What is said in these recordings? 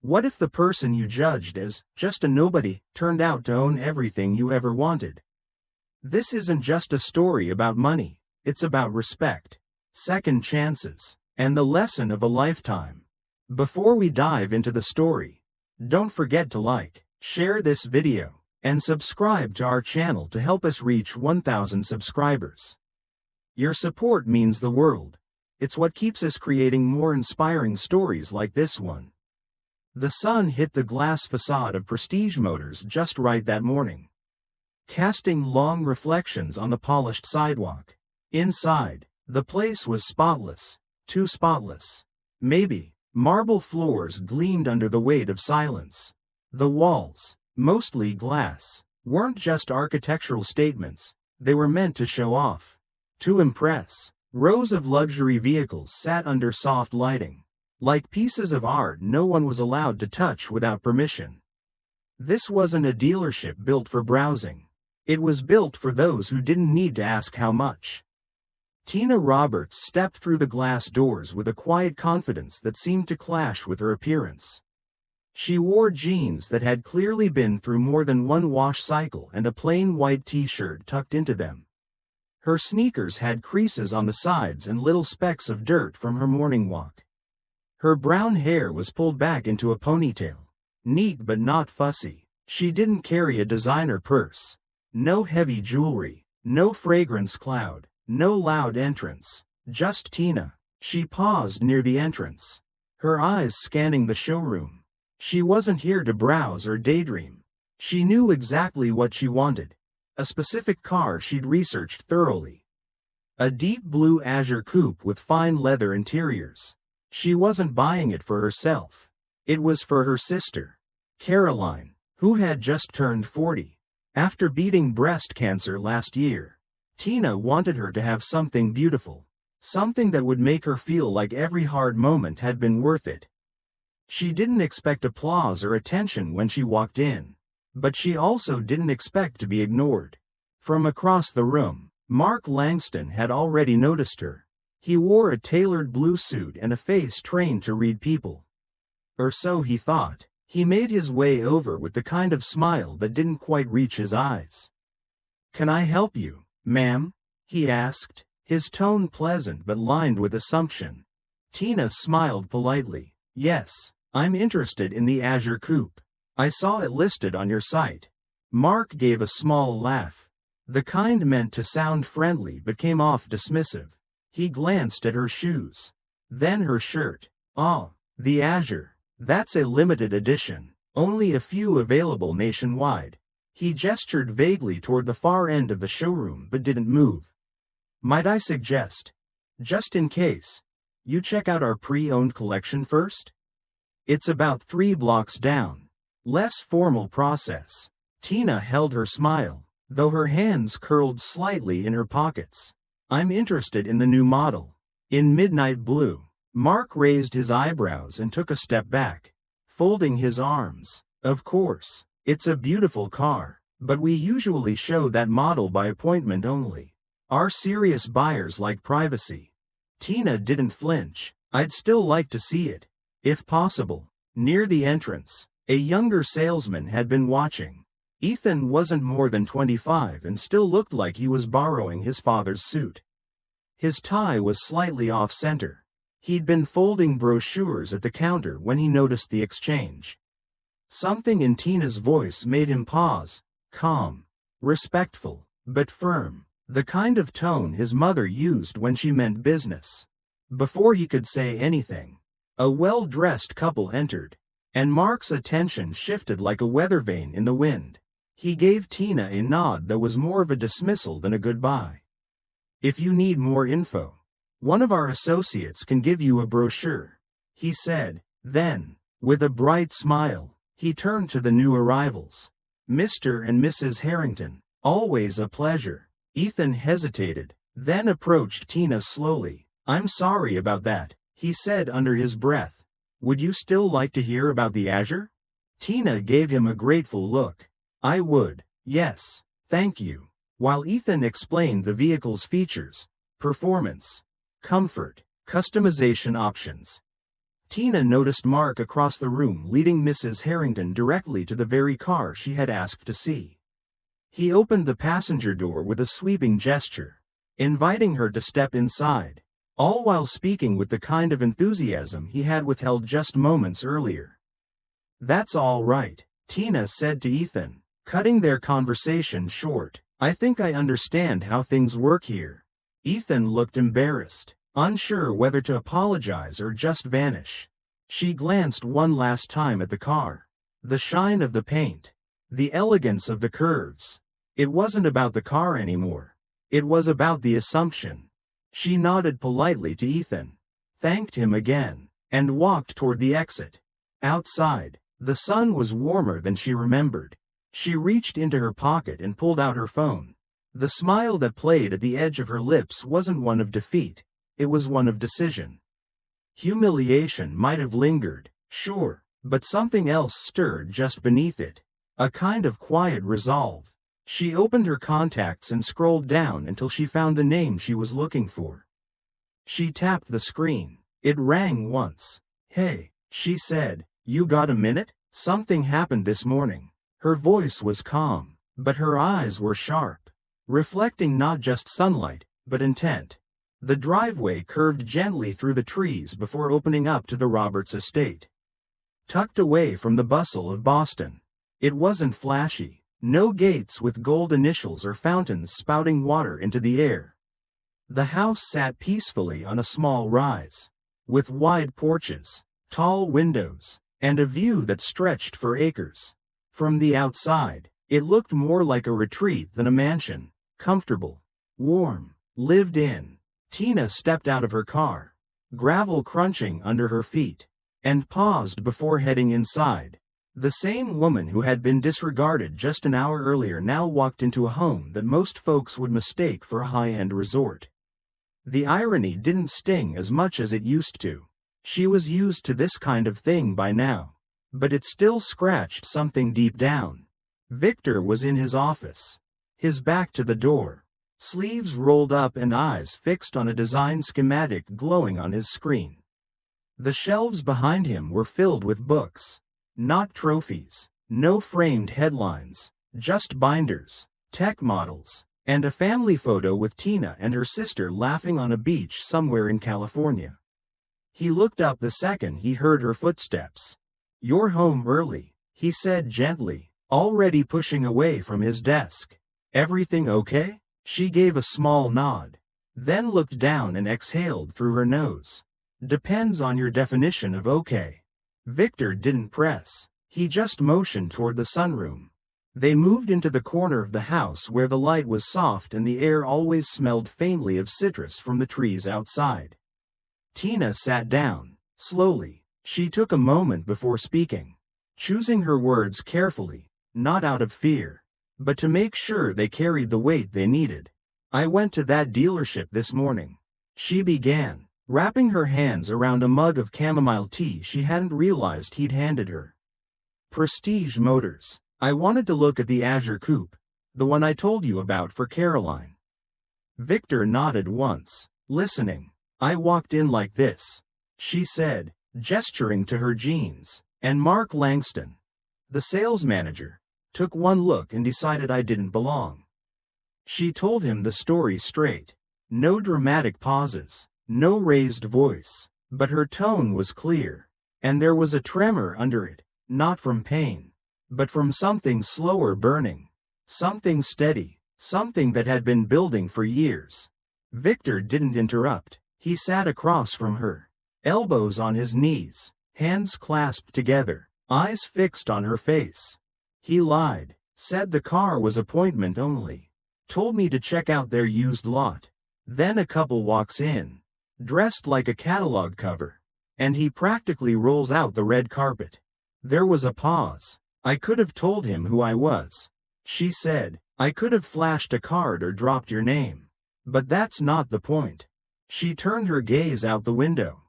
What if the person you judged as just a nobody turned out to own everything you ever wanted? This isn't just a story about money, it's about respect, second chances, and the lesson of a lifetime. Before we dive into the story, don't forget to like, share this video, and subscribe to our channel to help us reach 1,000 subscribers. Your support means the world. It's what keeps us creating more inspiring stories like this one. The sun hit the glass facade of Prestige Motors just right that morning, casting long reflections on the polished sidewalk. Inside, the place was spotless, too spotless. Maybe. Marble floors gleamed under the weight of silence. The walls, mostly glass, weren't just architectural statements, they were meant to show off, to impress. Rows of luxury vehicles sat under soft lighting, like pieces of art no one was allowed to touch without permission. This wasn't a dealership built for browsing. It was built for those who didn't need to ask how much. Tina Roberts stepped through the glass doors with a quiet confidence that seemed to clash with her appearance. She wore jeans that had clearly been through more than one wash cycle and a plain white t-shirt tucked into them. Her sneakers had creases on the sides and little specks of dirt from her morning walk. Her brown hair was pulled back into a ponytail, neat but not fussy. She didn't carry a designer purse. No heavy jewelry, no fragrance cloud. No loud entrance, just Tina. She paused near the entrance, her eyes scanning the showroom. She wasn't here to browse or daydream. She knew exactly what she wanted, a specific car she'd researched thoroughly. A deep blue Azure coupe with fine leather interiors. She wasn't buying it for herself. It was for her sister, Caroline, who had just turned 40. After beating breast cancer last year, Tina wanted her to have something beautiful, something that would make her feel like every hard moment had been worth it. She didn't expect applause or attention when she walked in, but she also didn't expect to be ignored. From across the room, Mark Langston had already noticed her. He wore a tailored blue suit and a face trained to read people. Or so he thought. He made his way over with the kind of smile that didn't quite reach his eyes. "Can I help you, ma'am?" he asked, his tone pleasant but lined with assumption. Tina smiled politely. "Yes, I'm interested in the Azure coupe. I saw it listed on your site." Mark gave a small laugh, the kind meant to sound friendly but came off dismissive. He glanced at her shoes, then her shirt. "Oh, the Azure. That's a limited edition, only a few available nationwide." He gestured vaguely toward the far end of the showroom but didn't move. "Might I suggest, just in case, you check out our pre-owned collection first? It's about 3 blocks down. Less formal process." Tina held her smile, though her hands curled slightly in her pockets. "I'm interested in the new model, in midnight blue." Mark raised his eyebrows and took a step back, folding his arms. "Of course. It's a beautiful car, but we usually show that model by appointment only. Our serious buyers like privacy." Tina didn't flinch. "I'd still like to see it, if possible." Near the entrance, a younger salesman had been watching. Ethan wasn't more than 25 and still looked like he was borrowing his father's suit. His tie was slightly off-center. He'd been folding brochures at the counter when he noticed the exchange. Something in Tina's voice made him pause, calm, respectful, but firm, the kind of tone his mother used when she meant business. Before he could say anything, a well-dressed couple entered, and Mark's attention shifted like a weather vane in the wind. He gave Tina a nod that was more of a dismissal than a goodbye. "If you need more info, one of our associates can give you a brochure," he said. Then, with a bright smile, he turned to the new arrivals. "Mr. and Mrs. Harrington, always a pleasure." Ethan hesitated, then approached Tina slowly. "I'm sorry about that," he said under his breath. "Would you still like to hear about the Azure?" Tina gave him a grateful look. "I would, yes, thank you." While Ethan explained the vehicle's features, performance, comfort, customization options, Tina noticed Mark across the room leading Mrs. Harrington directly to the very car she had asked to see. He opened the passenger door with a sweeping gesture, inviting her to step inside, all while speaking with the kind of enthusiasm he had withheld just moments earlier. "That's all right," Tina said to Ethan, cutting their conversation short. "I think I understand how things work here." Ethan looked embarrassed, unsure whether to apologize or just vanish. She glanced one last time at the car. The shine of the paint. The elegance of the curves. It wasn't about the car anymore. It was about the assumption. She nodded politely to Ethan, thanked him again, and walked toward the exit. Outside, the sun was warmer than she remembered. She reached into her pocket and pulled out her phone. The smile that played at the edge of her lips wasn't one of defeat, it was one of decision. Humiliation might have lingered, sure, but something else stirred just beneath it. A kind of quiet resolve. She opened her contacts and scrolled down until she found the name she was looking for. She tapped the screen. It rang once. "Hey," she said, "you got a minute? Something happened this morning." Her voice was calm, but her eyes were sharp, reflecting not just sunlight, but intent. The driveway curved gently through the trees before opening up to the Roberts estate. Tucked away from the bustle of Boston. It wasn't flashy. No gates with gold initials or fountains spouting water into the air. The house sat peacefully on a small rise, with wide porches, tall windows, and a view that stretched for acres. From the outside, it looked more like a retreat than a mansion, comfortable, warm, lived in. Tina stepped out of her car, gravel crunching under her feet, and paused before heading inside. The same woman who had been disregarded just an hour earlier now walked into a home that most folks would mistake for a high-end resort. The irony didn't sting as much as it used to. She was used to this kind of thing by now. But it still scratched something deep down. Victor was in his office, his back to the door, sleeves rolled up and eyes fixed on a design schematic glowing on his screen. The shelves behind him were filled with books. Not trophies, no framed headlines, just binders, tech models, and a family photo with Tina and her sister laughing on a beach somewhere in California. He looked up the second he heard her footsteps. "You're home early," he said gently, already pushing away from his desk. "Everything okay?" She gave a small nod, then looked down and exhaled through her nose. "Depends on your definition of okay." Victor didn't press. He just motioned toward the sunroom. They moved into the corner of the house where the light was soft and the air always smelled faintly of citrus from the trees outside. Tina sat down, slowly. She took a moment before speaking, choosing her words carefully, not out of fear, but to make sure they carried the weight they needed. "I went to that dealership this morning," she began, wrapping her hands around a mug of chamomile tea she hadn't realized he'd handed her. "Prestige Motors. I wanted to look at the Azure Coupe, the one I told you about for Caroline." Victor nodded once, listening. "I walked in like this," she said, gesturing to her jeans, "and Mark Langston, the sales manager, took one look and decided I didn't belong." She told him the story straight. No dramatic pauses. No raised voice, but her tone was clear, and there was a tremor under it, not from pain, but from something slower burning, something steady, something that had been building for years. Victor didn't interrupt. He sat across from her, elbows on his knees, hands clasped together, eyes fixed on her face. He lied, said the car was appointment only, told me to check out their used lot. Then a couple walks in, dressed like a catalog cover, and he practically rolls out the red carpet. There was a pause. "I could have told him who I was," she said. "I could have flashed a card or dropped your name. But that's not the point." She turned her gaze out the window.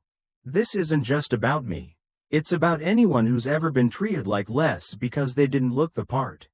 "This isn't just about me. It's about anyone who's ever been treated like less because they didn't look the part.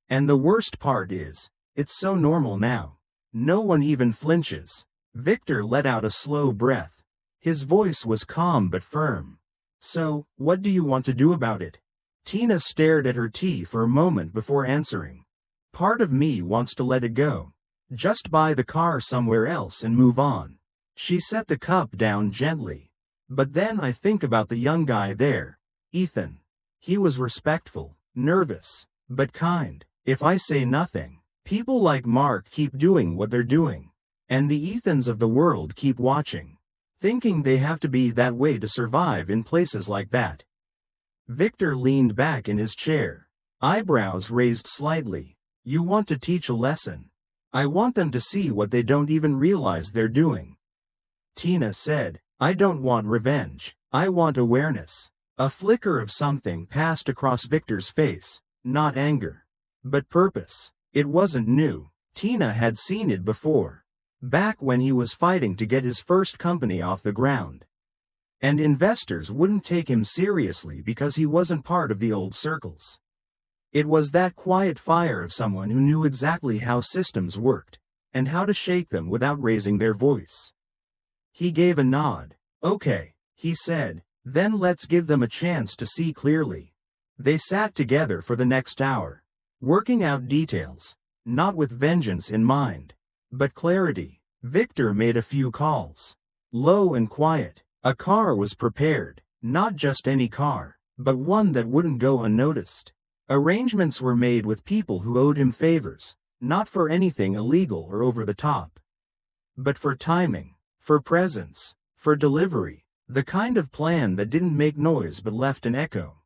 And the worst part is, it's so normal now. No one even flinches." Victor let out a slow breath. His voice was calm but firm. So, what do you want to do about it? Tina stared at her tea for a moment before answering. Part of me wants to let it go. Just buy the car somewhere else and move on. She set the cup down gently. But then I think about the young guy there, Ethan. He was respectful, nervous, but kind. If I say nothing, people like Mark keep doing what they're doing. And the Ethans of the world keep watching, thinking they have to be that way to survive in places like that. Victor leaned back in his chair, eyebrows raised slightly. You want to teach a lesson. I want them to see what they don't even realize they're doing. Tina said, I don't want revenge. I want awareness. A flicker of something passed across Victor's face, not anger, but purpose. It wasn't new. Tina had seen it before, back when he was fighting to get his first company off the ground. And investors wouldn't take him seriously because he wasn't part of the old circles. It was that quiet fire of someone who knew exactly how systems worked, and how to shake them without raising their voice. He gave a nod. Okay, he said, then let's give them a chance to see clearly. They sat together for the next hour, working out details, not with vengeance in mind, but clarity. Victor made a few calls. Low and quiet. A car was prepared, not just any car, but one that wouldn't go unnoticed. Arrangements were made with people who owed him favors, not for anything illegal or over the top, but for timing, for presence, for delivery, the kind of plan that didn't make noise but left an echo.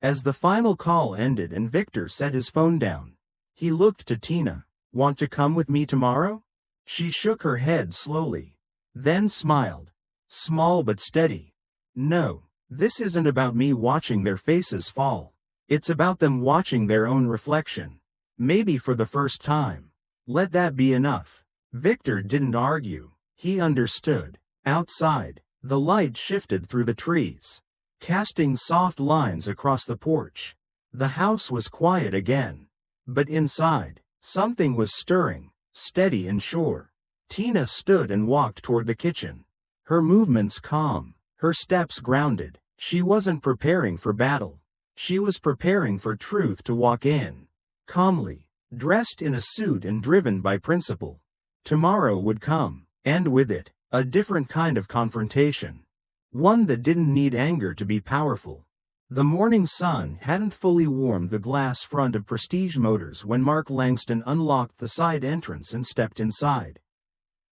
As the final call ended and Victor set his phone down, he looked to Tina. Want to come with me tomorrow? She shook her head slowly, then smiled, small but steady. No, this isn't about me watching their faces fall. It's about them watching their own reflection. Maybe for the first time. Let that be enough. Victor didn't argue. He understood. Outside, the light shifted through the trees, casting soft lines across the porch. The house was quiet again. But inside, something was stirring, steady and sure. Tina stood and walked toward the kitchen. Her movements calm, her steps grounded. She wasn't preparing for battle. She was preparing for truth to walk in, calmly, dressed in a suit and driven by principle. Tomorrow would come, and with it, a different kind of confrontation. One that didn't need anger to be powerful. The morning sun hadn't fully warmed the glass front of Prestige Motors when Mark Langston unlocked the side entrance and stepped inside.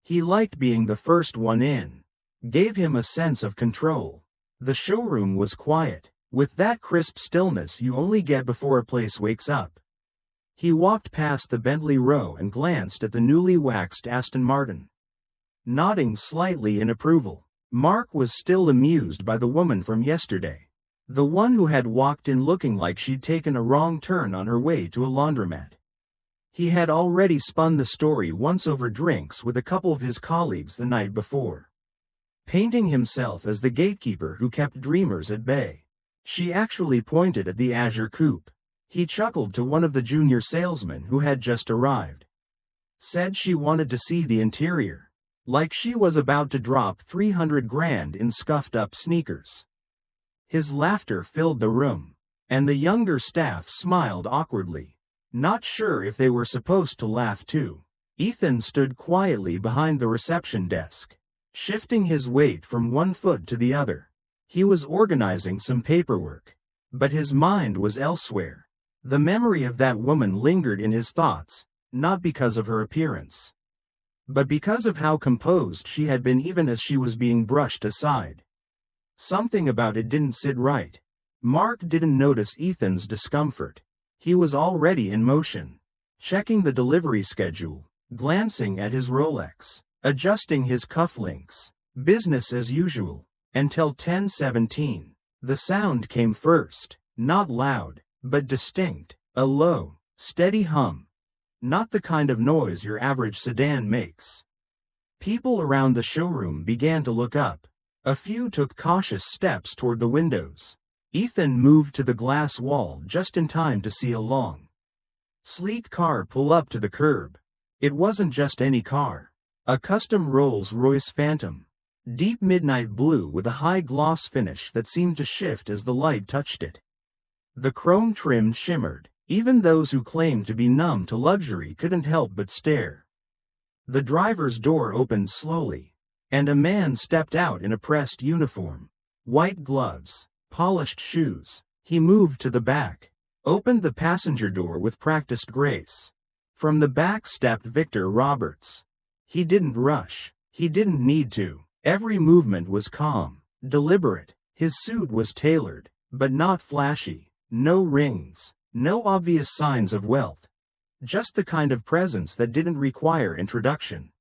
He liked being the first one in. Gave him a sense of control. The showroom was quiet, with that crisp stillness you only get before a place wakes up. He walked past the Bentley row and glanced at the newly waxed Aston Martin, nodding slightly in approval. Mark was still amused by the woman from yesterday. The one who had walked in looking like she'd taken a wrong turn on her way to a laundromat. He had already spun the story once over drinks with a couple of his colleagues the night before, painting himself as the gatekeeper who kept dreamers at bay. She actually pointed at the Azure coupe. He chuckled to one of the junior salesmen who had just arrived. Said she wanted to see the interior. Like she was about to drop 300 grand in scuffed-up sneakers. His laughter filled the room, and the younger staff smiled awkwardly, not sure if they were supposed to laugh too. Ethan stood quietly behind the reception desk, shifting his weight from one foot to the other. He was organizing some paperwork, but his mind was elsewhere. The memory of that woman lingered in his thoughts, not because of her appearance, but because of how composed she had been even as she was being brushed aside. Something about it didn't sit right. Mark didn't notice Ethan's discomfort. He was already in motion, checking the delivery schedule, glancing at his Rolex, adjusting his cufflinks. Business as usual. Until 10:17. The sound came first, not loud, but distinct, a low, steady hum. Not the kind of noise your average sedan makes. People around the showroom began to look up. A few took cautious steps toward the windows. Ethan moved to the glass wall just in time to see a long, sleek car pull up to the curb. It wasn't just any car. A custom Rolls-Royce Phantom. deep midnight blue with a high gloss finish that seemed to shift as the light touched it. The chrome trim shimmered. Even those who claimed to be numb to luxury couldn't help but stare. The driver's door opened slowly, and a man stepped out in a pressed uniform. White gloves, polished shoes. He moved to the back, opened the passenger door with practiced grace. From the back stepped Victor Roberts. He didn't rush. He didn't need to. Every movement was calm, deliberate. His suit was tailored, but not flashy. No rings, no obvious signs of wealth. Just the kind of presence that didn't require introduction.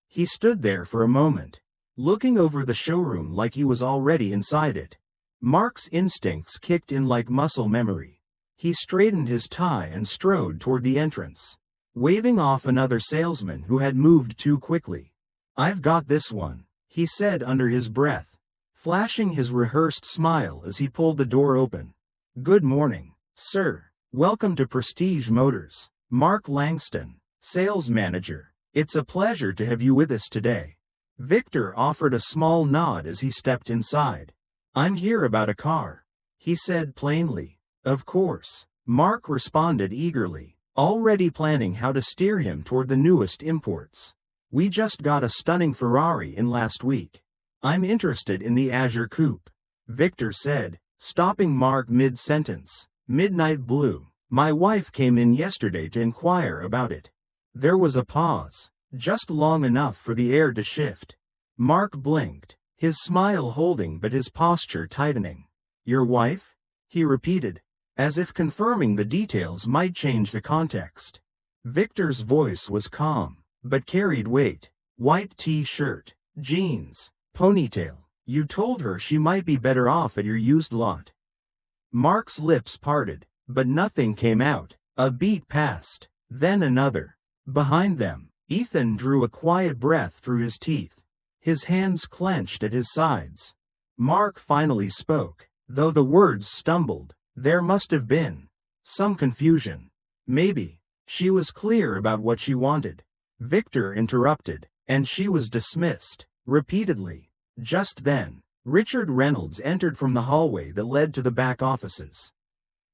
He stood there for a moment, looking over the showroom like he was already inside it. Mark's instincts kicked in like muscle memory. He straightened his tie and strode toward the entrance, waving off another salesman who had moved too quickly. "I've got this one," he said under his breath, flashing his rehearsed smile as he pulled the door open. "Good morning, sir. Welcome to Prestige Motors. Mark Langston, sales manager. It's a pleasure to have you with us today." Victor offered a small nod as he stepped inside. "I'm here about a car," he said plainly. "Of course," Mark responded eagerly, already planning how to steer him toward the newest imports. "We just got a stunning Ferrari in last week. I'm interested in the Azure Coupe," Victor said, stopping Mark mid-sentence. "Midnight blue. My wife came in yesterday to inquire about it." There was a pause, just long enough for the air to shift. Mark blinked, his smile holding but his posture tightening. "Your wife?" he repeated, as if confirming the details might change the context. Victor's voice was calm, but carried weight. "White t-shirt, jeans, ponytail. You told her she might be better off at your used lot." Mark's lips parted, but nothing came out. A beat passed, then another. Behind them, Ethan drew a quiet breath through his teeth, his hands clenched at his sides. Mark finally spoke, though the words stumbled. There must have been some confusion. "Maybe." She was clear about what she wanted. Victor interrupted, and she was dismissed, repeatedly. Just then, Richard Reynolds entered from the hallway that led to the back offices.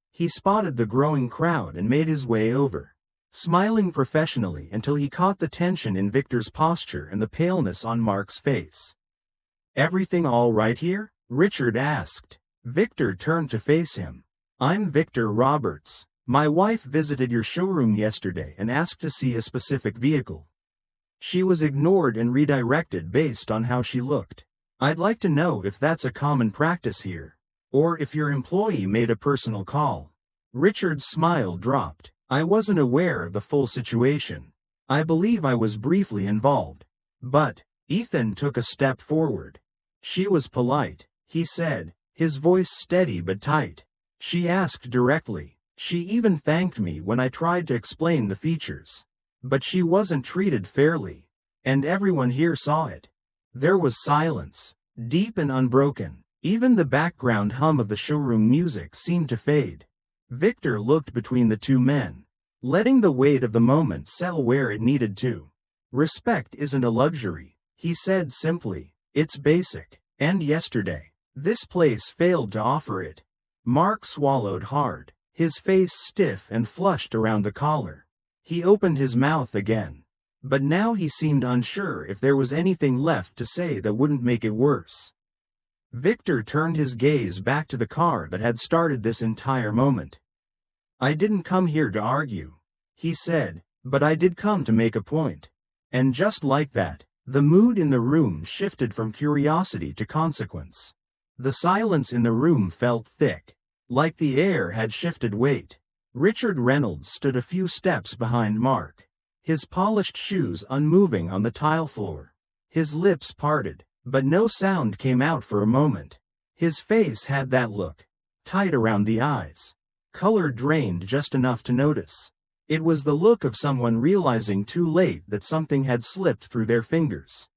He spotted the growing crowd and made his way over, smiling professionally until he caught the tension in Victor's posture and the paleness on Mark's face. "Everything all right here?" Richard asked. Victor turned to face him. "I'm Victor Roberts. My wife visited your showroom yesterday and asked to see a specific vehicle. She was ignored and redirected based on how she looked. I'd like to know if that's a common practice here, or if your employee made a personal call." Richard's smile dropped. "I wasn't aware of the full situation. I believe I was briefly involved. But," Ethan took a step forward. "She was polite," he said, his voice steady but tight. "She asked directly. She even thanked me when I tried to explain the features. But she wasn't treated fairly. And everyone here saw it." There was silence, deep and unbroken. Even the background hum of the showroom music seemed to fade. Victor looked between the two men, letting the weight of the moment settle where it needed to. "Respect isn't a luxury," he said simply. "It's basic. And yesterday, this place failed to offer it." Mark swallowed hard, his face stiff and flushed around the collar. He opened his mouth again, but now he seemed unsure if there was anything left to say that wouldn't make it worse. Victor turned his gaze back to the car that had started this entire moment. "I didn't come here to argue," he said, "but I did come to make a point." And just like that, the mood in the room shifted from curiosity to consequence. The silence in the room felt thick, like the air had shifted weight. Richard Reynolds stood a few steps behind Mark, his polished shoes unmoving on the tile floor. His lips parted, but no sound came out for a moment. His face had that look, tight around the eyes, color drained just enough to notice. It was the look of someone realizing too late that something had slipped through their fingers.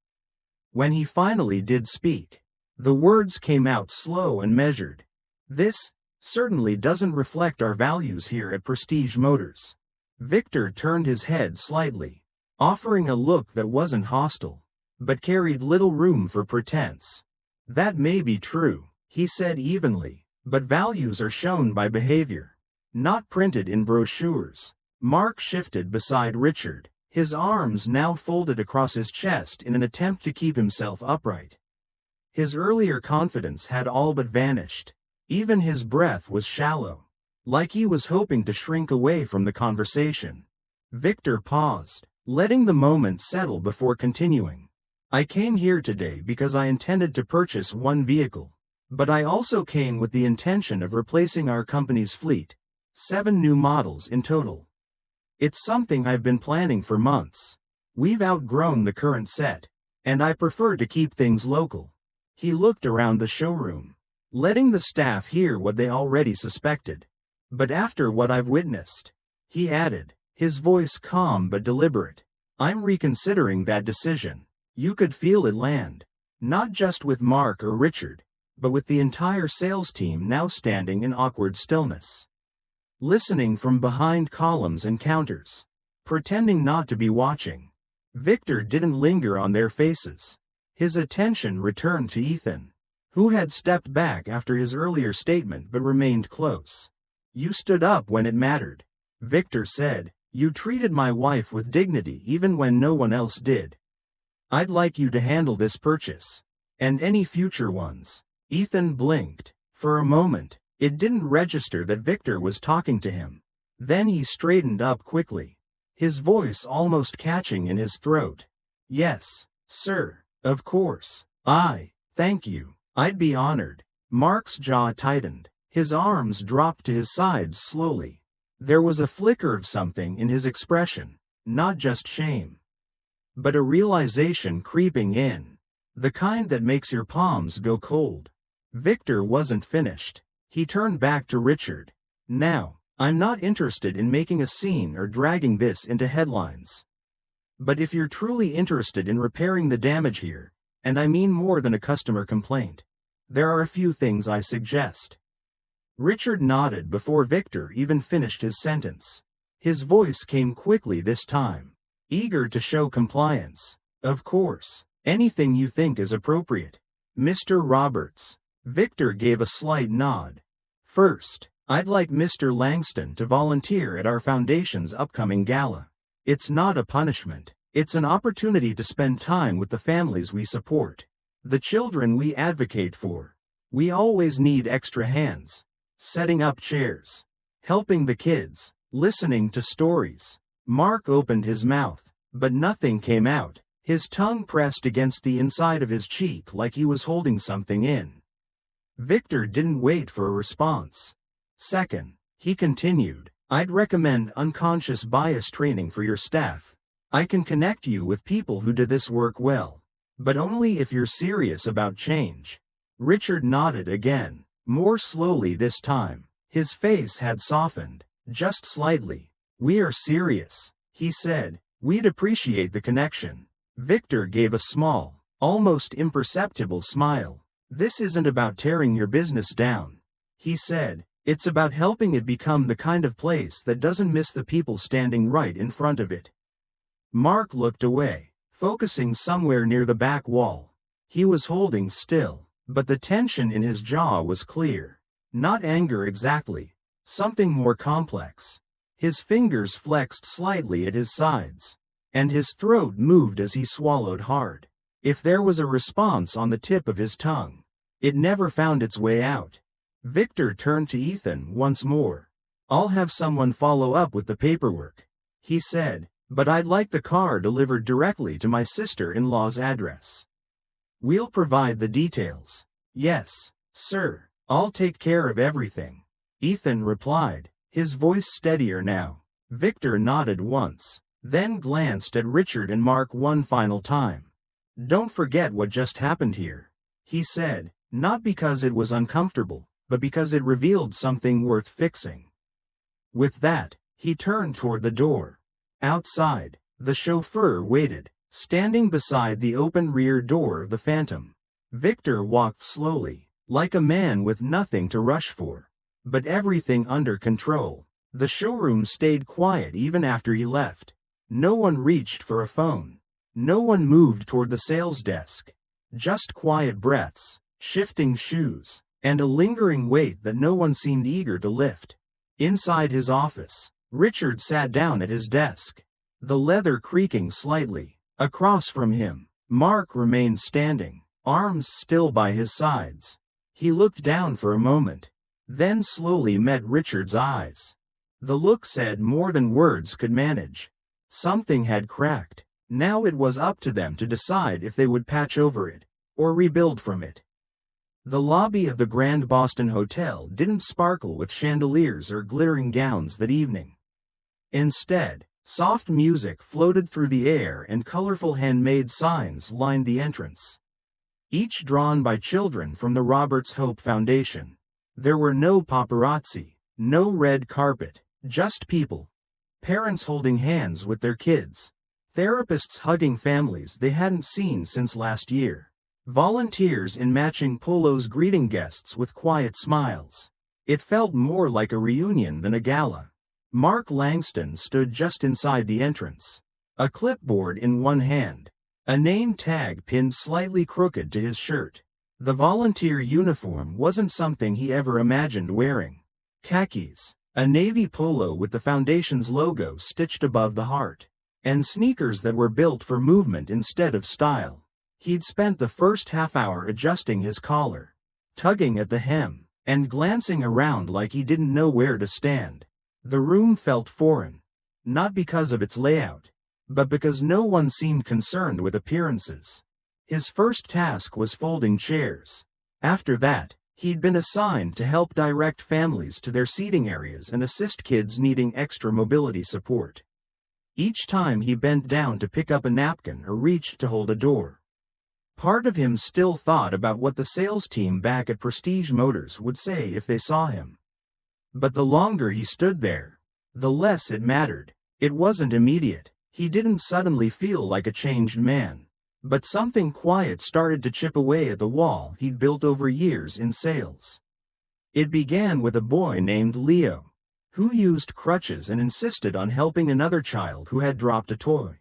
When he finally did speak, the words came out slow and measured. "This certainly doesn't reflect our values here at Prestige Motors." Victor turned his head slightly, offering a look that wasn't hostile. but carried little room for pretense. That may be true, he said evenly, but values are shown by behavior, not printed in brochures. Mark shifted beside Richard, his arms now folded across his chest in an attempt to keep himself upright. His earlier confidence had all but vanished. Even his breath was shallow, like he was hoping to shrink away from the conversation. Victor paused, letting the moment settle before continuing. I came here today because I intended to purchase one vehicle, but I also came with the intention of replacing our company's fleet, 7 new models in total. It's something I've been planning for months. We've outgrown the current set, and I prefer to keep things local. He looked around the showroom, letting the staff hear what they already suspected. But after what I've witnessed, he added, his voice calm but deliberate, I'm reconsidering that decision. You could feel it land, not just with Mark or Richard, but with the entire sales team now standing in awkward stillness, listening from behind columns and counters, pretending not to be watching. Victor didn't linger on their faces. His attention returned to Ethan, who had stepped back after his earlier statement but remained close. You stood up when it mattered, Victor said. You treated my wife with dignity even when no one else did. I'd like you to handle this purchase, and any future ones. Ethan blinked. For a moment, it didn't register that Victor was talking to him. Then he straightened up quickly, his voice almost catching in his throat. Yes, sir, of course. Thank you. I'd be honored. Mark's jaw tightened. His arms dropped to his sides slowly. There was a flicker of something in his expression, not just shame, but a realization creeping in, the kind that makes your palms go cold. Victor wasn't finished. He turned back to Richard. Now, I'm not interested in making a scene or dragging this into headlines. But if you're truly interested in repairing the damage here, and I mean more than a customer complaint, there are a few things I suggest. Richard nodded before Victor even finished his sentence. His voice came quickly this time, eager to show compliance. Of course, anything you think is appropriate, Mr. Roberts. Victor gave a slight nod. First, I'd like Mr. Langston to volunteer at our foundation's upcoming gala. It's not a punishment. It's an opportunity to spend time with the families we support, the children we advocate for. We always need extra hands. Setting up chairs, helping the kids, listening to stories. Mark opened his mouth, but nothing came out. His tongue pressed against the inside of his cheek like he was holding something in. Victor didn't wait for a response. Second, he continued, I'd recommend unconscious bias training for your staff. I can connect you with people who do this work well, but only if you're serious about change. Richard nodded again. More slowly this time. His face had softened, just slightly. We are serious, he said. We'd appreciate the connection. Victor gave a small, almost imperceptible smile. This isn't about tearing your business down, he said. It's about helping it become the kind of place that doesn't miss the people standing right in front of it. Mark looked away, focusing somewhere near the back wall. He was holding still, but the tension in his jaw was clear. Not anger exactly, something more complex. His fingers flexed slightly at his sides, and his throat moved as he swallowed hard. If there was a response on the tip of his tongue, it never found its way out. Victor turned to Ethan once more. I'll have someone follow up with the paperwork, he said, but I'd like the car delivered directly to my sister-in-law's address. We'll provide the details. Yes, sir. I'll take care of everything, Ethan replied, his voice steadier now. Victor nodded once, then glanced at Richard and Mark one final time. Don't forget what just happened here, he said, not because it was uncomfortable, but because it revealed something worth fixing. With that, he turned toward the door. Outside, the chauffeur waited, standing beside the open rear door of the Phantom. Victor walked slowly, like a man with nothing to rush for, but everything under control. The showroom stayed quiet even after he left. No one reached for a phone. No one moved toward the sales desk. Just quiet breaths, shifting shoes, and a lingering weight that no one seemed eager to lift. Inside his office, Richard sat down at his desk, the leather creaking slightly. Across from him, Mark remained standing, arms still by his sides. He looked down for a moment, then slowly met Richard's eyes. The look said more than words could manage. Something had cracked. Now it was up to them to decide if they would patch over it, or rebuild from it. The lobby of the Grand Boston Hotel didn't sparkle with chandeliers or glittering gowns that evening. Instead, soft music floated through the air and colorful handmade signs lined the entrance, each drawn by children from the Roberts Hope Foundation. There were no paparazzi, no red carpet, just people. Parents holding hands with their kids. Therapists hugging families they hadn't seen since last year. Volunteers in matching polos greeting guests with quiet smiles. It felt more like a reunion than a gala. Mark Langston stood just inside the entrance, a clipboard in one hand, a name tag pinned slightly crooked to his shirt. The volunteer uniform wasn't something he ever imagined wearing. Khakis, a navy polo with the foundation's logo stitched above the heart, and sneakers that were built for movement instead of style. He'd spent the first half hour adjusting his collar, tugging at the hem, and glancing around like he didn't know where to stand. The room felt foreign, not because of its layout, but because no one seemed concerned with appearances. His first task was folding chairs. After that, he'd been assigned to help direct families to their seating areas and assist kids needing extra mobility support. Each time he bent down to pick up a napkin or reached to hold a door, part of him still thought about what the sales team back at Prestige Motors would say if they saw him. But the longer he stood there, the less it mattered. It wasn't immediate. He didn't suddenly feel like a changed man. But something quiet started to chip away at the wall he'd built over years in sales. It began with a boy named Leo, who used crutches and insisted on helping another child who had dropped a toy.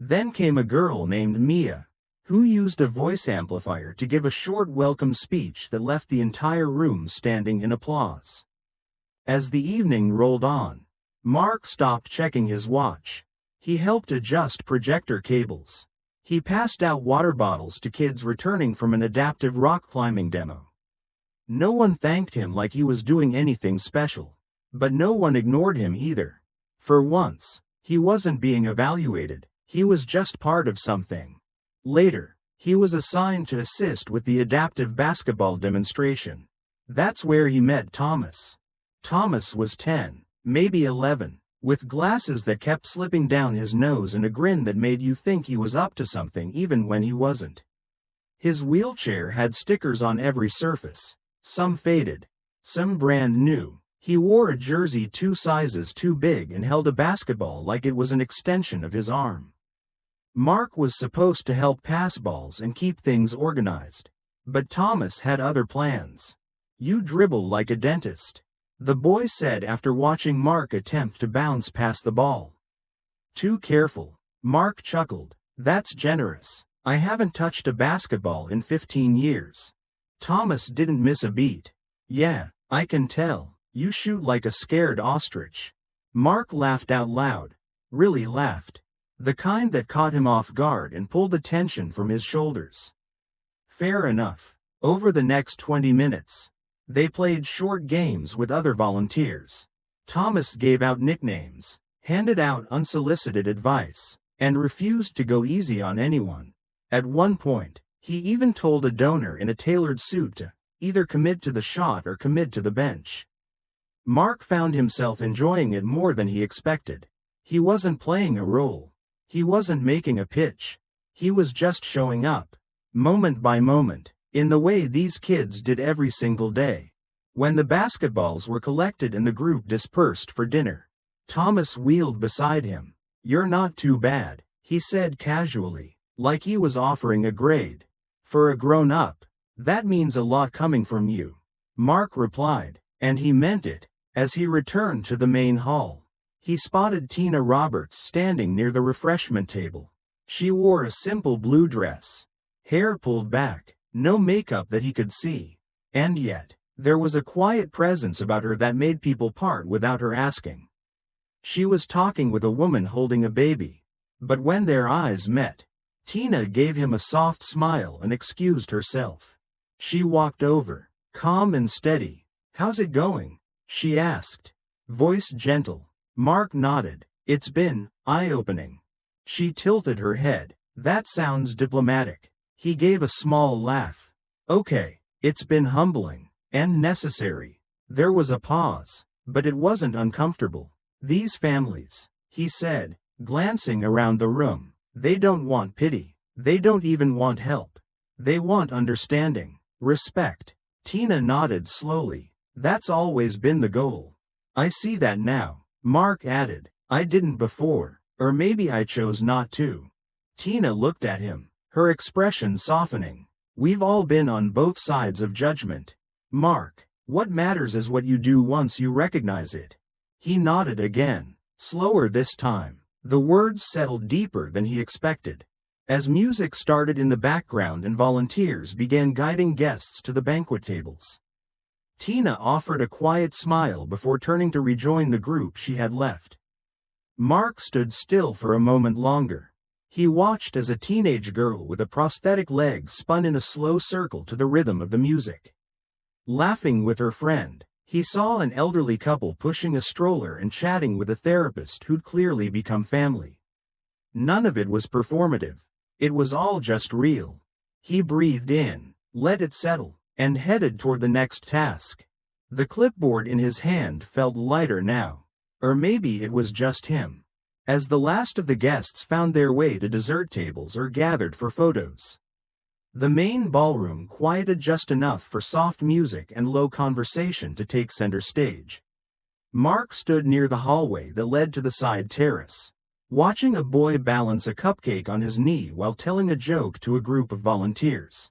Then came a girl named Mia, who used a voice amplifier to give a short welcome speech that left the entire room standing in applause. As the evening rolled on, Mark stopped checking his watch. He helped adjust projector cables. He passed out water bottles to kids returning from an adaptive rock climbing demo. No one thanked him like he was doing anything special. But no one ignored him either. For once, he wasn't being evaluated, he was just part of something. Later, he was assigned to assist with the adaptive basketball demonstration. That's where he met Thomas. Thomas was 10, maybe 11, with glasses that kept slipping down his nose and a grin that made you think he was up to something even when he wasn't. His wheelchair had stickers on every surface, some faded, some brand new. He wore a jersey 2 sizes too big and held a basketball like it was an extension of his arm. Mark was supposed to help pass balls and keep things organized. But Thomas had other plans. "You dribble like a dentist," the boy said after watching Mark attempt to bounce past the ball. "Too careful," Mark chuckled. "That's generous. I haven't touched a basketball in 15 years. Thomas didn't miss a beat. "Yeah, I can tell. You shoot like a scared ostrich." Mark laughed out loud. Really laughed. The kind that caught him off guard and pulled the tension from his shoulders. Fair enough. Over the next 20 minutes, they played short games with other volunteers. Thomas gave out nicknames, handed out unsolicited advice, and refused to go easy on anyone. At one point, he even told a donor in a tailored suit to either commit to the shot or commit to the bench. Mark found himself enjoying it more than he expected. He wasn't playing a role. He wasn't making a pitch. He was just showing up, moment by moment, in the way these kids did every single day. When the basketballs were collected and the group dispersed for dinner, Thomas wheeled beside him. "You're not too bad," he said casually, like he was offering a grade. "For a grown-up, that means a lot coming from you," Mark replied, and he meant it. As he returned to the main hall, he spotted Tina Roberts standing near the refreshment table. She wore a simple blue dress, hair pulled back, no makeup that he could see. And yet, there was a quiet presence about her that made people part without her asking. She was talking with a woman holding a baby. But when their eyes met, Tina gave him a soft smile and excused herself. She walked over, calm and steady. "How's it going?" she asked, voice gentle. Mark nodded. "It's been eye-opening." She tilted her head. "That sounds diplomatic." He gave a small laugh. "Okay, it's been humbling and necessary." There was a pause, but it wasn't uncomfortable. "These families," he said, glancing around the room, "they don't want pity. They don't even want help. They want understanding, respect." Tina nodded slowly. "That's always been the goal." "I see that now," Mark added. "I didn't before, or maybe I chose not to." Tina looked at him, her expression softening. "We've all been on both sides of judgment, Mark. What matters is what you do once you recognize it." He nodded again, slower this time. The words settled deeper than he expected. As music started in the background and volunteers began guiding guests to the banquet tables, Tina offered a quiet smile before turning to rejoin the group she had left. Mark stood still for a moment longer. He watched as a teenage girl with a prosthetic leg spun in a slow circle to the rhythm of the music. Laughing with her friend, he saw an elderly couple pushing a stroller and chatting with a therapist who'd clearly become family. None of it was performative. It was all just real. He breathed in, let it settle, and headed toward the next task. The clipboard in his hand felt lighter now. Or maybe it was just him. As the last of the guests found their way to dessert tables or gathered for photos, the main ballroom quieted just enough for soft music and low conversation to take center stage. Mark stood near the hallway that led to the side terrace, watching a boy balance a cupcake on his knee while telling a joke to a group of volunteers.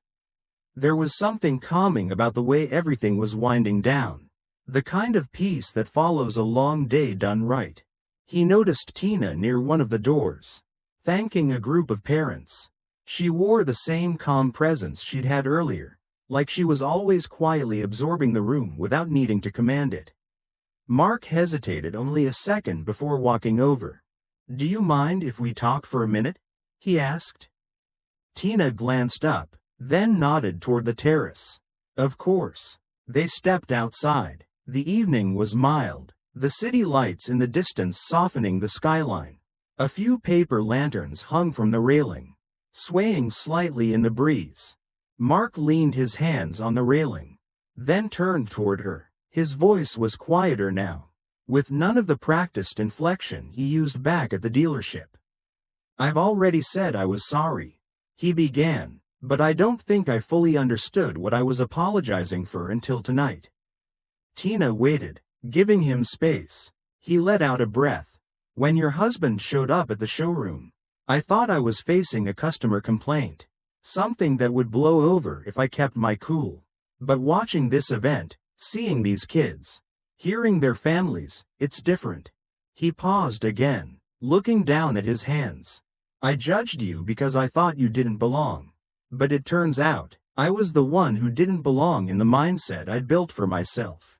There was something calming about the way everything was winding down, the kind of peace that follows a long day done right. He noticed Tina near one of the doors, thanking a group of parents. She wore the same calm presence she'd had earlier, like she was always quietly absorbing the room without needing to command it. Mark hesitated only a second before walking over. "Do you mind if we talk for a minute?" he asked. Tina glanced up, then nodded toward the terrace. "Of course." They stepped outside. The evening was mild, the city lights in the distance softening the skyline. A few paper lanterns hung from the railing, swaying slightly in the breeze. Mark leaned his hands on the railing, then turned toward her. His voice was quieter now, with none of the practiced inflection he used back at the dealership. "I've already said I was sorry," he began, "but I don't think I fully understood what I was apologizing for until tonight." Tina waited, giving him space. He let out a breath. "When your husband showed up at the showroom, I thought I was facing a customer complaint, something that would blow over if I kept my cool. But watching this event, seeing these kids, hearing their families, it's different." He paused again, looking down at his hands. "I judged you because I thought you didn't belong. But it turns out, I was the one who didn't belong in the mindset I'd built for myself."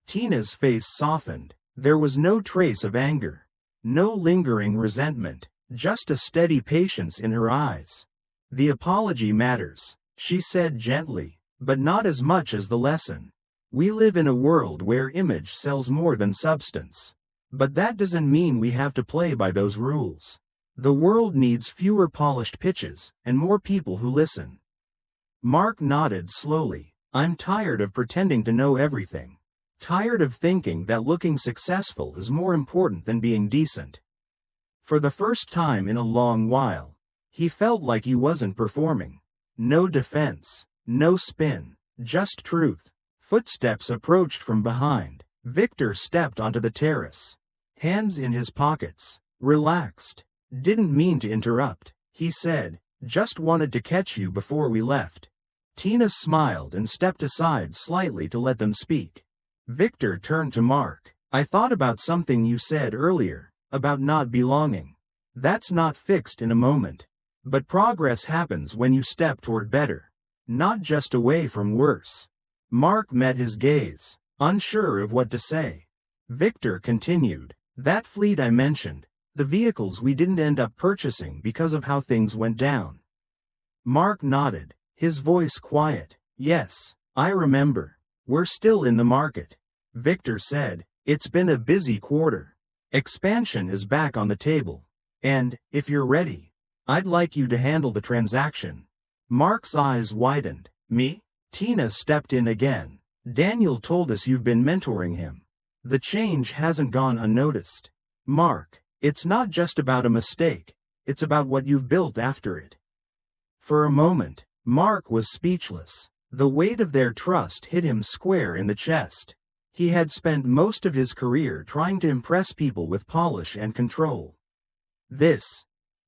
Tina's face softened. There was no trace of anger, no lingering resentment, just a steady patience in her eyes. "The apology matters," she said gently, "but not as much as the lesson. We live in a world where image sells more than substance. But that doesn't mean we have to play by those rules. The world needs fewer polished pitches and more people who listen." Mark nodded slowly. "I'm tired of pretending to know everything. Tired of thinking that looking successful is more important than being decent." For the first time in a long while, he felt like he wasn't performing. No defense, no spin, just truth. Footsteps approached from behind. Victor stepped onto the terrace, hands in his pockets, relaxed. "Didn't mean to interrupt," he said, "just wanted to catch you before we left." Tina smiled and stepped aside slightly to let them speak. Victor turned to Mark. "I thought about something you said earlier, about not belonging. That's not fixed in a moment. But progress happens when you step toward better, not just away from worse. Mark met his gaze, unsure of what to say. Victor continued, "That fleet I mentioned, the vehicles we didn't end up purchasing because of how things went down." Mark nodded, his voice quiet. "Yes, I remember. We're still in the market." Victor said, "It's been a busy quarter. Expansion is back on the table. And, if you're ready, I'd like you to handle the transaction." Mark's eyes widened. "Me?" Tina stepped in again. "Daniel told us you've been mentoring him. The change hasn't gone unnoticed." "Mark, it's not just about a mistake, it's about what you've built after it." For a moment, Mark was speechless. The weight of their trust hit him square in the chest. He had spent most of his career trying to impress people with polish and control. This,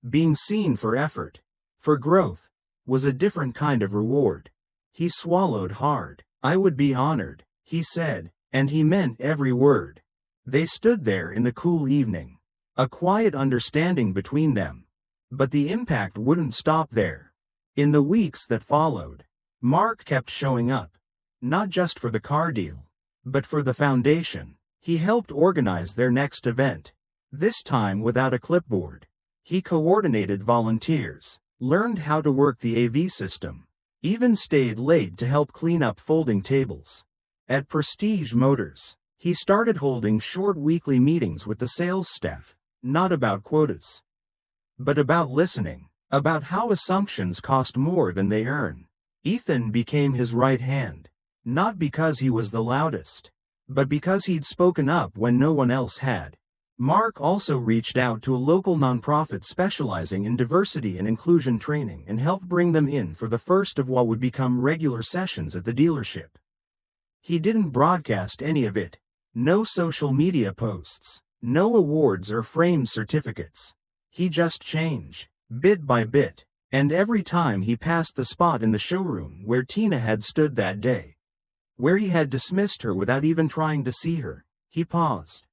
being seen for effort, for growth, was a different kind of reward. He swallowed hard. "I would be honored," he said, and he meant every word. They stood there in the cool evening, a quiet understanding between them. But the impact wouldn't stop there. In the weeks that followed, Mark kept showing up, not just for the car deal, but for the foundation. He helped organize their next event, this time without a clipboard. He coordinated volunteers, learned how to work the AV system, even stayed late to help clean up folding tables. At Prestige Motors, he started holding short weekly meetings with the sales staff, not about quotas, but about listening, about how assumptions cost more than they earn. Ethan became his right hand, not because he was the loudest, but because he'd spoken up when no one else had. Mark also reached out to a local nonprofit specializing in diversity and inclusion training and helped bring them in for the first of what would become regular sessions at the dealership. He didn't broadcast any of it. No social media posts, no awards or framed certificates. He just changed, bit by bit, and every time he passed the spot in the showroom where Tina had stood that day, where he had dismissed her without even trying to see her, he paused.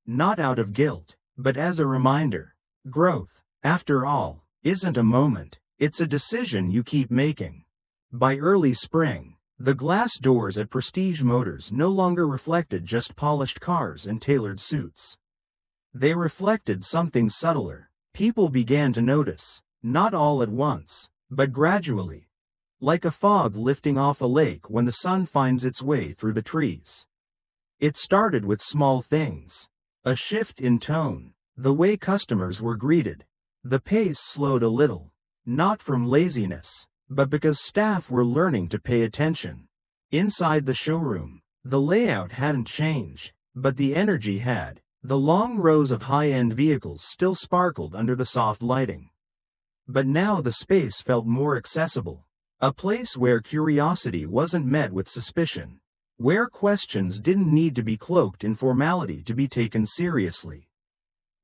Not out of guilt, but as a reminder. Growth, after all, isn't a moment, it's a decision you keep making. By early spring, the glass doors at Prestige Motors no longer reflected just polished cars and tailored suits. They reflected something subtler. People began to notice, not all at once, but gradually, like a fog lifting off a lake when the sun finds its way through the trees. It started with small things. A shift in tone, the way customers were greeted. The pace slowed a little, not from laziness, but because staff were learning to pay attention. Inside the showroom, the layout hadn't changed, but the energy had. The long rows of high-end vehicles still sparkled under the soft lighting. But now the space felt more accessible, a place where curiosity wasn't met with suspicion, where questions didn't need to be cloaked in formality to be taken seriously.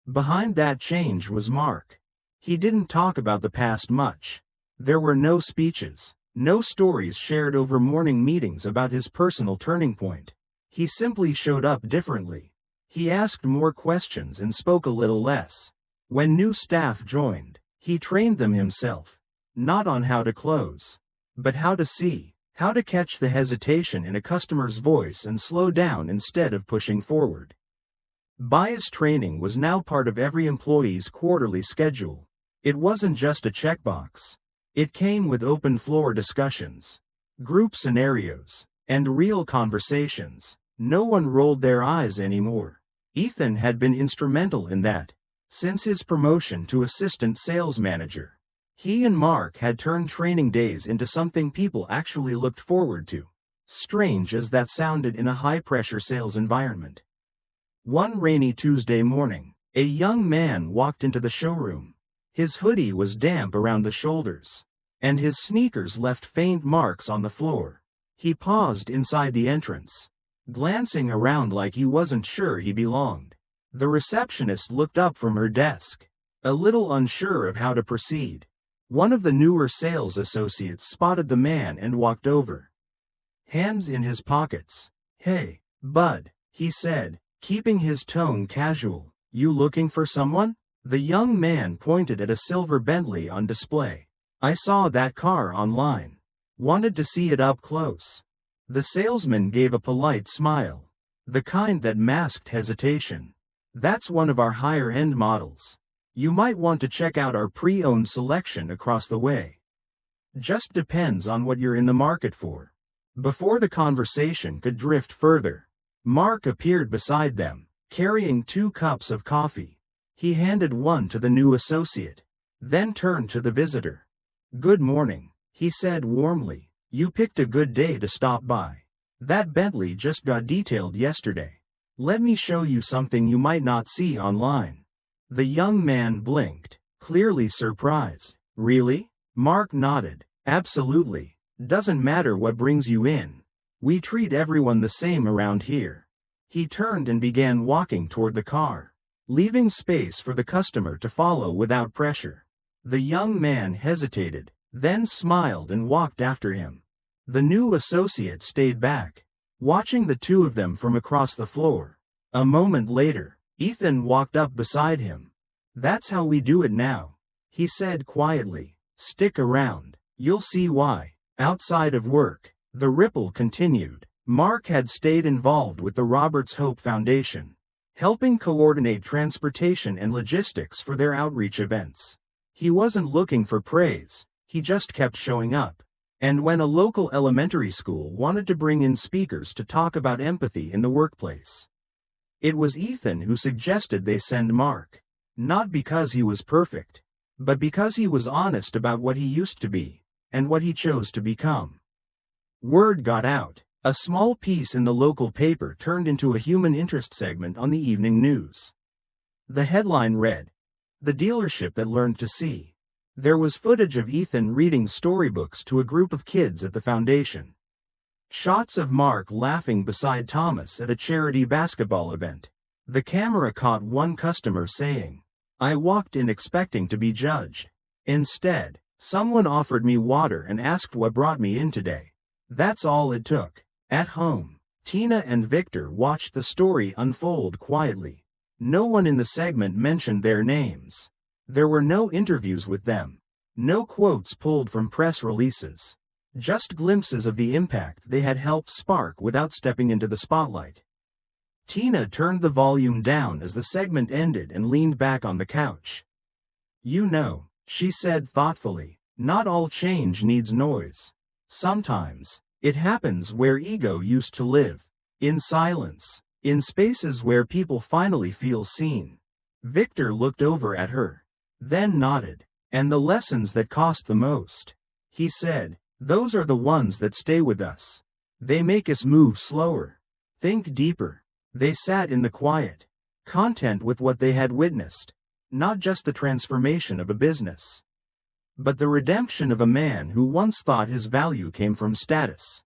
Behind that change was Mark. He didn't talk about the past much. There were no speeches, no stories shared over morning meetings about his personal turning point. He simply showed up differently. He asked more questions and spoke a little less. When new staff joined, he trained them himself, not on how to close, but how to see, how to catch the hesitation in a customer's voice and slow down instead of pushing forward. Bias training was now part of every employee's quarterly schedule. It wasn't just a checkbox. It came with open floor discussions, group scenarios, and real conversations. No one rolled their eyes anymore. Ethan had been instrumental in that. Since his promotion to assistant sales manager, he and Mark had turned training days into something people actually looked forward to, strange as that sounded in a high-pressure sales environment. One rainy Tuesday morning, a young man walked into the showroom. His hoodie was damp around the shoulders, and his sneakers left faint marks on the floor. He paused inside the entrance, glancing around like he wasn't sure he belonged. The receptionist looked up from her desk, a little unsure of how to proceed. One of the newer sales associates spotted the man and walked over, hands in his pockets. "Hey, bud," he said, keeping his tone casual. "You looking for someone?" The young man pointed at a silver Bentley on display. "I saw that car online. Wanted to see it up close." The salesman gave a polite smile, the kind that masked hesitation. "That's one of our higher-end models. You might want to check out our pre-owned selection across the way. Just depends on what you're in the market for." Before the conversation could drift further, Mark appeared beside them, carrying 2 cups of coffee. He handed one to the new associate, then turned to the visitor. "Good morning," he said warmly. "You picked a good day to stop by. That Bentley just got detailed yesterday. Let me show you something you might not see online." The young man blinked, clearly surprised. "Really?" Mark nodded. "Absolutely. Doesn't matter what brings you in. We treat everyone the same around here." He turned and began walking toward the car, leaving space for the customer to follow without pressure. The young man hesitated, then smiled and walked after him. The new associate stayed back, watching the two of them from across the floor. A moment later, Ethan walked up beside him. "That's how we do it now," he said quietly. "Stick around. You'll see why." Outside of work, the ripple continued. Mark had stayed involved with the Roberts Hope Foundation, helping coordinate transportation and logistics for their outreach events. He wasn't looking for praise, he just kept showing up. And when a local elementary school wanted to bring in speakers to talk about empathy in the workplace, it was Ethan who suggested they send Mark. Not because he was perfect, but because he was honest about what he used to be, and what he chose to become. Word got out. A small piece in the local paper turned into a human interest segment on the evening news. The headline read, "The dealership that learned to see." There was footage of Ethan reading storybooks to a group of kids at the foundation. Shots of Mark laughing beside Thomas at a charity basketball event. The camera caught one customer saying, "I walked in expecting to be judged. Instead, someone offered me water and asked what brought me in today. That's all it took." At home, Tina and Victor watched the story unfold quietly. No one in the segment mentioned their names. There were no interviews with them, no quotes pulled from press releases, just glimpses of the impact they had helped spark without stepping into the spotlight. Tina turned the volume down as the segment ended and leaned back on the couch. "You know," she said thoughtfully, "not all change needs noise. Sometimes it happens where ego used to live, in silence, in spaces where people finally feel seen." Victor looked over at her, then nodded. "And the lessons that cost the most," he said, "those are the ones that stay with us. They make us move slower, think deeper." They sat in the quiet, content with what they had witnessed, not just the transformation of a business, but the redemption of a man who once thought his value came from status.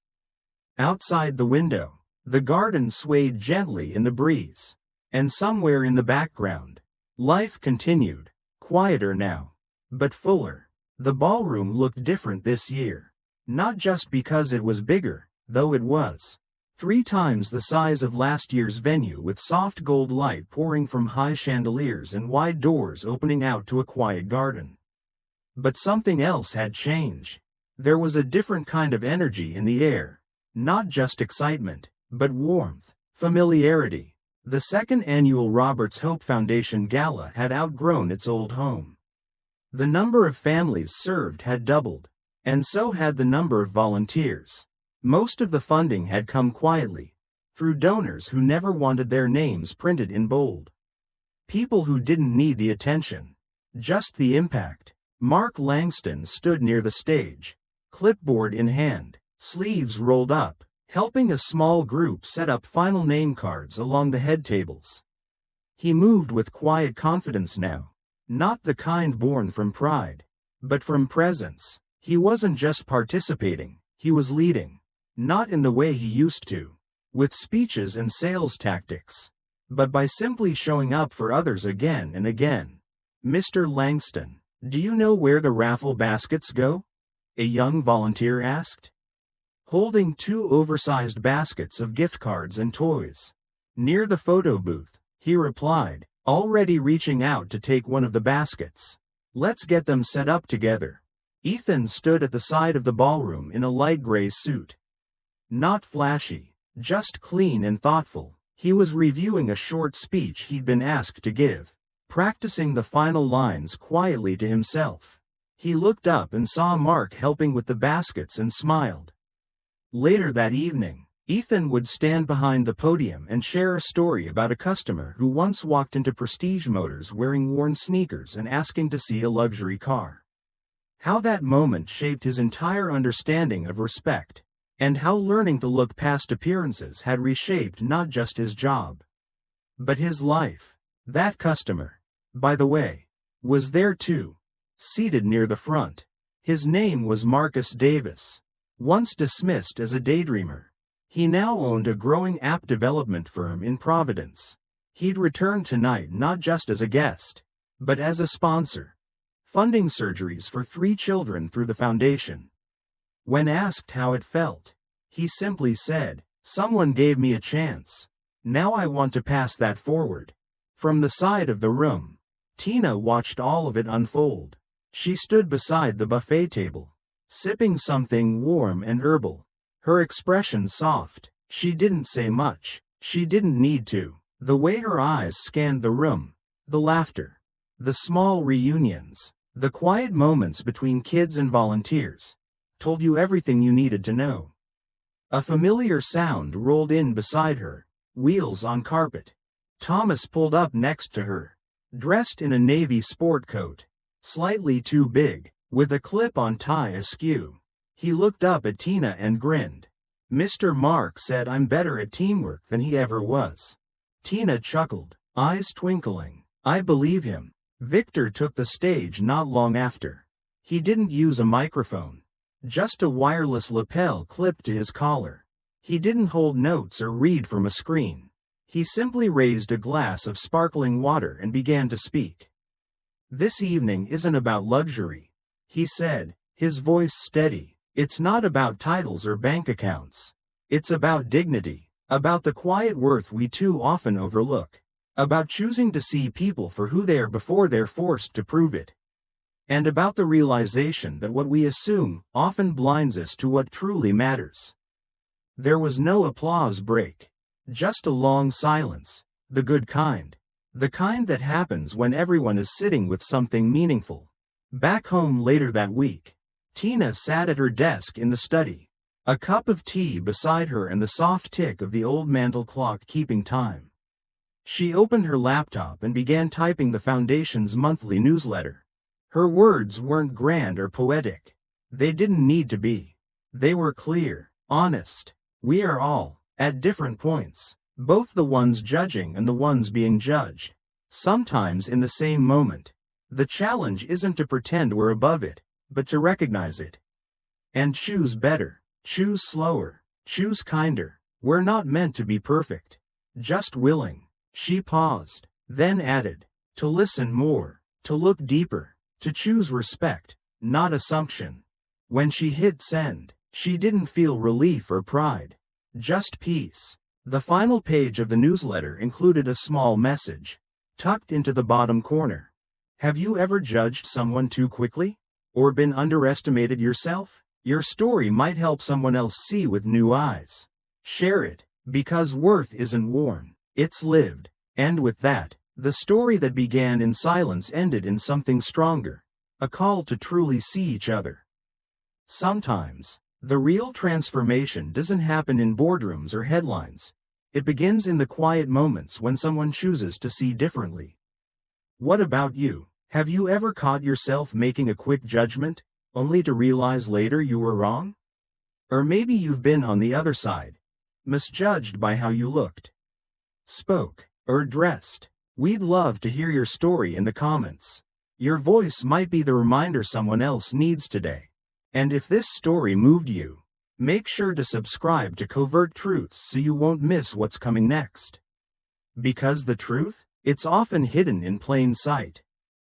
Outside the window, the garden swayed gently in the breeze, and somewhere in the background, life continued, quieter now, but fuller. The ballroom looked different this year, not just because it was bigger, though it was. 3 times the size of last year's venue, with soft gold light pouring from high chandeliers and wide doors opening out to a quiet garden. But something else had changed. There was a different kind of energy in the air. Not just excitement, but warmth, familiarity. The second annual Roberts Hope Foundation Gala had outgrown its old home. The number of families served had doubled, and so had the number of volunteers. Most of the funding had come quietly, through donors who never wanted their names printed in bold. People who didn't need the attention, just the impact. Mark Langston stood near the stage, clipboard in hand, sleeves rolled up, helping a small group set up final name cards along the head tables. He moved with quiet confidence now, not the kind born from pride, but from presence. He wasn't just participating, he was leading. Not in the way he used to, with speeches and sales tactics, but by simply showing up for others again and again. "Mr. Langston, do you know where the raffle baskets go?" a young volunteer asked, holding 2 oversized baskets of gift cards and toys. "Near the photo booth," he replied, already reaching out to take one of the baskets. Let's get them set up together. Ethan stood at the side of the ballroom in a light gray suit. Not flashy, just clean and thoughtful. He was reviewing a short speech he'd been asked to give, practicing the final lines quietly to himself. He looked up and saw Mark helping with the baskets and smiled. Later that evening, Ethan would stand behind the podium and share a story about a customer who once walked into Prestige Motors wearing worn sneakers and asking to see a luxury car. How that moment shaped his entire understanding of respect, and how learning to look past appearances had reshaped not just his job, but his life. That customer, by the way, was there too, seated near the front. His name was Marcus Davis. Once dismissed as a daydreamer, he now owned a growing app development firm in Providence. He'd return tonight not just as a guest, but as a sponsor, funding surgeries for 3 children through the foundation. When asked how it felt, he simply said, "Someone gave me a chance. Now I want to pass that forward." From the side of the room, Tina watched all of it unfold. She stood beside the buffet table, sipping something warm and herbal, her expression soft. She didn't say much. She didn't need to. The way her eyes scanned the room, the laughter, the small reunions, the quiet moments between kids and volunteers, told you everything you needed to know. A familiar sound rolled in beside her, wheels on carpet. Thomas pulled up next to her, dressed in a navy sport coat, slightly too big, with a clip-on tie askew. He looked up at Tina and grinned. "Mr. Mark said I'm better at teamwork than he ever was." Tina chuckled, eyes twinkling. "I believe him." Victor took the stage not long after. He didn't use a microphone, just a wireless lapel clipped to his collar. He didn't hold notes or read from a screen. He simply raised a glass of sparkling water and began to speak. "This evening isn't about luxury," he said, his voice steady. "It's not about titles or bank accounts. It's about dignity, about the quiet worth we too often overlook, about choosing to see people for who they are before they're forced to prove it, and about the realization that what we assume often blinds us to what truly matters." There was no applause break, just a long silence, the good kind, the kind that happens when everyone is sitting with something meaningful. Back home later that week, Tina sat at her desk in the study, a cup of tea beside her and the soft tick of the old mantel clock keeping time. She opened her laptop and began typing the Foundation's monthly newsletter. Her words weren't grand or poetic. They didn't need to be. They were clear, honest. We are all, at different points, both the ones judging and the ones being judged, sometimes in the same moment. The challenge isn't to pretend we're above it, but to recognize it. And choose better, choose slower, choose kinder. We're not meant to be perfect, just willing. She paused, then added, to listen more, to look deeper, to choose respect, not assumption. When she hit send, she didn't feel relief or pride, just peace. The final page of the newsletter included a small message, tucked into the bottom corner. Have you ever judged someone too quickly? Or been underestimated yourself? Your story might help someone else see with new eyes. Share it, because worth isn't worn, it's lived. And with that, the story that began in silence ended in something stronger, a call to truly see each other. Sometimes, the real transformation doesn't happen in boardrooms or headlines. It begins in the quiet moments when someone chooses to see differently. What about you? Have you ever caught yourself making a quick judgment, only to realize later you were wrong? Or maybe you've been on the other side, misjudged by how you looked, spoke, or dressed. We'd love to hear your story in the comments. Your voice might be the reminder someone else needs today. And if this story moved you, make sure to subscribe to Covert Truths so you won't miss what's coming next. Because the truth, it's often hidden in plain sight.